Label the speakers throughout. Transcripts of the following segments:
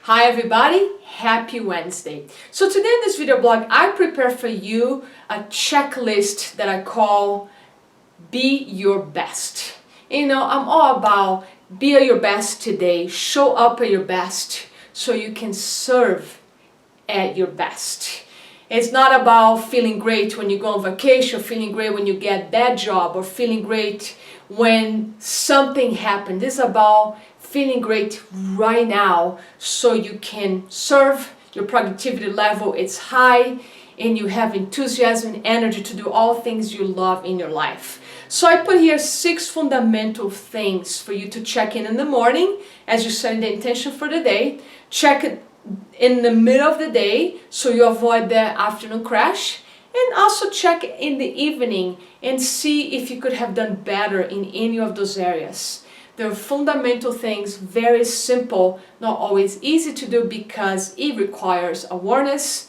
Speaker 1: Hi everybody, happy Wednesday. So today in this video blog, I prepare for you a checklist that I call Be Your Best. I'm all about be at your best today, show up at your best so you can serve at your best. It's not about feeling great when you go on vacation, or feeling great when you get that job, or feeling great when something happened. It's about feeling great right now so you can serve, your productivity level is high, and you have enthusiasm and energy to do all things you love in your life. So I put here 6 fundamental things for you to check in the morning as you set the intention for the day. Check it in the middle of the day so you avoid the afternoon crash, and also check in the evening and see if you could have done better in any of those areas. They're fundamental things, very simple, not always easy to do because it requires awareness,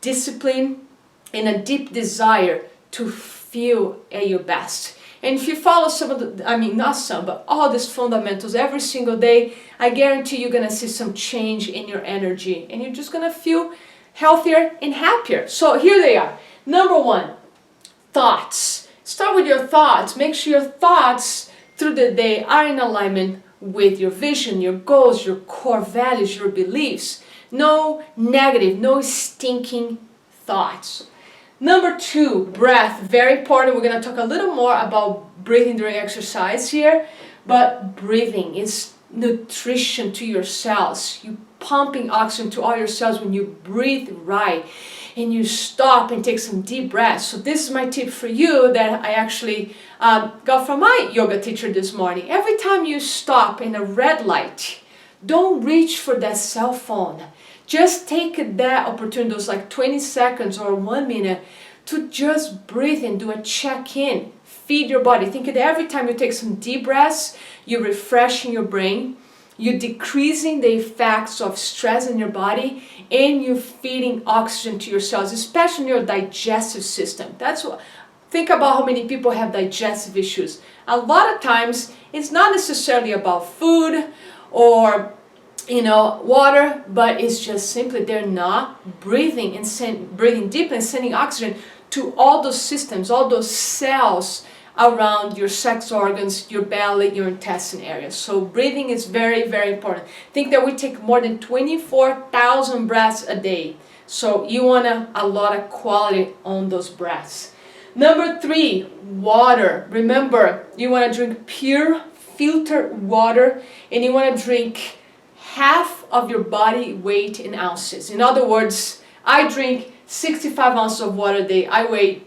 Speaker 1: discipline, and a deep desire to feel at your best. And if you follow some of not some, but all these fundamentals every single day, I guarantee you're gonna see some change in your energy and you're just gonna feel healthier and happier. So here they are. Number 1, thoughts. Start with your thoughts. Make sure your thoughts through the day are in alignment with your vision, your goals, your core values, your beliefs. No negative, no stinking thoughts. Number 2, breath. Very important. We're going to talk a little more about breathing during exercise here, but breathing is nutrition to your cells. You pumping oxygen to all your cells when you breathe right and you stop and take some deep breaths. So this is my tip for you that I actually got from my yoga teacher this morning. Every time you stop in a red light, don't reach for that cell phone. Just take that opportunity, those like 20 seconds or 1 minute, to just breathe and do a check-in. Feed your body. Think that every time you take some deep breaths, you're refreshing your brain, you're decreasing the effects of stress in your body, and you're feeding oxygen to your cells, especially in your digestive system. That's what. Think about how many people have digestive issues. A lot of times, it's not necessarily about food or water, but it's just simply they're not breathing and breathing deep and sending oxygen to all those systems, all those cells around your sex organs, your belly, your intestine area. So breathing is very, very important. Think that we take more than 24,000 breaths a day. So you want a lot of quality on those breaths. Number 3, water. Remember, you want to drink pure filtered water, and you want to drink half of your body weight in ounces. In other words, I drink 65 ounces of water a day. I weigh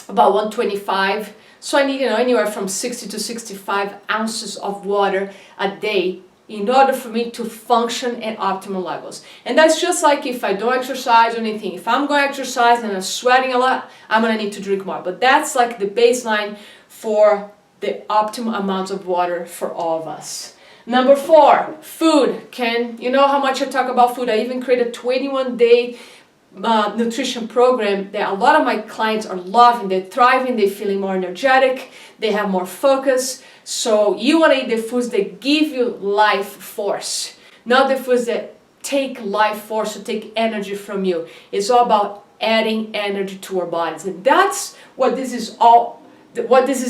Speaker 1: about 125, so I need anywhere from 60 to 65 ounces of water a day in order for me to function at optimal levels. And that's just like if I don't exercise or anything. If I'm going to exercise and I'm sweating a lot, I'm going to need to drink more. But that's like the baseline for the optimal amounts of water for all of us. Number 4, food. You know how much I talk about food? I even created a 21-day nutrition program that a lot of my clients are loving. They're thriving, they're feeling more energetic, they have more focus. So you want to eat the foods that give you life force, not the foods that take life force or take energy from you. It's all about adding energy to our bodies, and that's what this is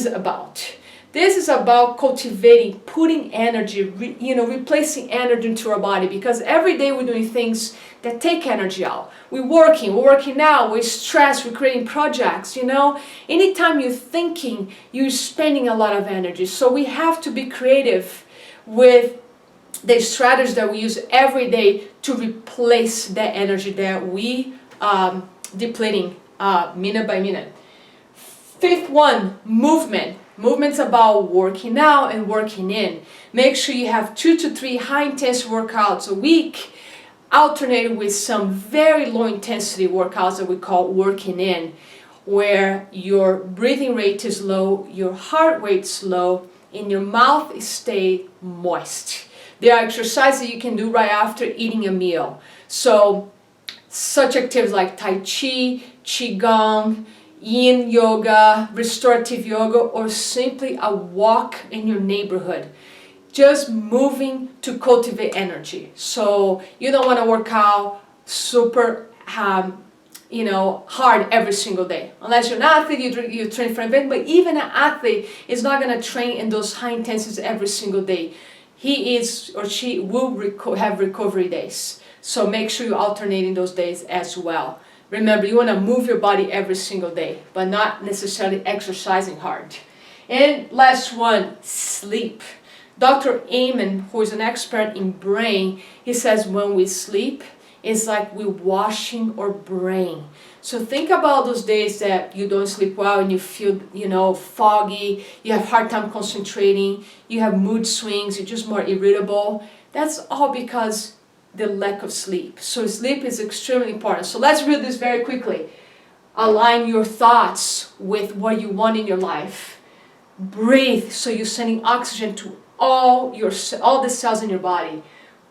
Speaker 1: about. This is about cultivating, putting energy, replacing energy into our body, because every day we're doing things that take energy out. We're working now, we're stressed, we're creating projects, Anytime you're thinking, you're spending a lot of energy. So we have to be creative with the strategies that we use every day to replace that energy that we depleting minute by minute. 5th one, movement. Movement's about working out and working in. Make sure you have 2 to 3 high-intensity workouts a week, alternated with some very low-intensity workouts that we call working in, where your breathing rate is low, your heart rate's low, and your mouth stays moist. There are exercises that you can do right after eating a meal. So, such activities like Tai Chi, Qigong, Yin yoga, restorative yoga, or simply a walk in your neighborhood. just moving to cultivate energy. So you don't want to work out super hard every single day. Unless you're an athlete, you train for an event, but even an athlete is not going to train in those high intensities every single day. He is or she will have recovery days. So make sure you alternate in those days as well. Remember, you want to move your body every single day, but not necessarily exercising hard. And last one, sleep. Dr. Amen, who is an expert in brain, he says when we sleep, it's like we're washing our brain. So think about those days that you don't sleep well and you feel, foggy, you have hard time concentrating, you have mood swings, you're just more irritable. That's all because the lack of sleep. So sleep is extremely important. So let's read this very quickly. Align your thoughts with what you want in your life. Breathe, so you're sending oxygen to all the cells in your body.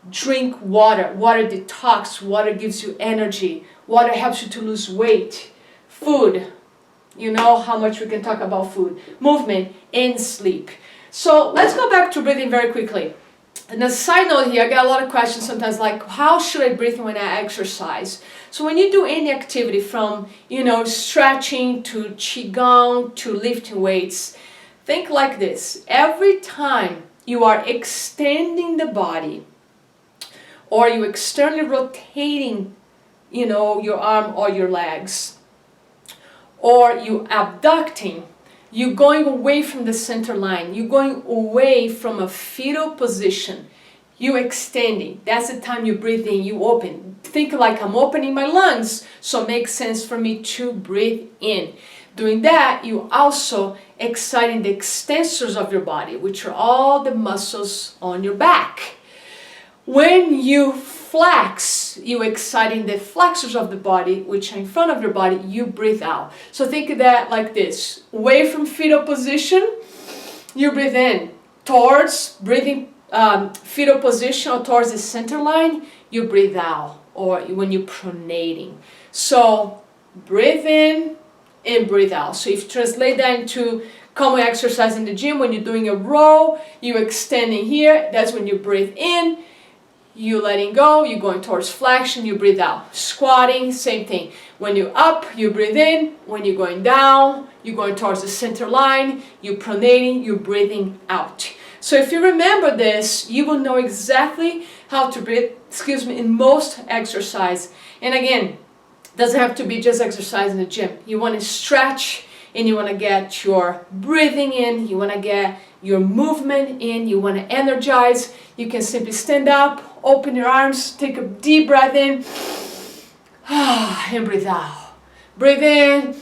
Speaker 1: Drink water. Water detox. Water gives you energy. Water helps you to lose weight. Food. You know how much we can talk about food. Movement and sleep. So let's go back to breathing very quickly. And a side note here, I get a lot of questions sometimes like, how should I breathe when I exercise? So when you do any activity from, stretching to qigong to lifting weights, think like this. Every time you are extending the body or you externally rotating, your arm or your legs, or you abducting, you're going away from the center line. You're going away from a fetal position. You're extending. That's the time you breathe in, you open. Think like I'm opening my lungs, so it makes sense for me to breathe in. Doing that, you also exciting the extensors of your body, which are all the muscles on your back. When you flex, you exciting the flexors of the body, which are in front of your body, you breathe out. So think of that like this. Away from fetal position, you breathe in. Towards breathing fetal position or towards the center line, you breathe out. Or when you're pronating. So breathe in and breathe out. So if you translate that into common exercise in the gym, when you're doing a row, you're extending here, that's when you breathe in. You letting go, you're going towards flexion, you breathe out. Squatting, same thing. When you're up, you breathe in. When you're going down, you're going towards the center line. You're pronating, you're breathing out. So if you remember this, you will know exactly how to breathe, in most exercise. And again, doesn't have to be just exercise in the gym. You want to stretch and you want to get your breathing in, you want to get your movement in, you want to energize. You can simply stand up, open your arms, take a deep breath in, and breathe out. Breathe in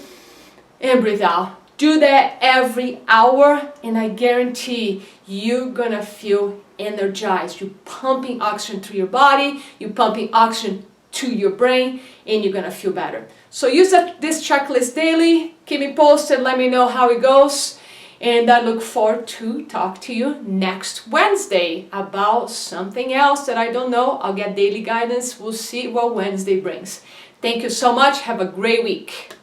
Speaker 1: and breathe out. Do that every hour and I guarantee you're gonna feel energized. You're pumping oxygen through your body, you're pumping oxygen to your brain, and you're gonna feel better. So use this checklist daily. Keep me posted, let me know how it goes. And I look forward to talk to you next Wednesday about something else that I don't know. I'll get daily guidance. We'll see what Wednesday brings. Thank you so much. Have a great week.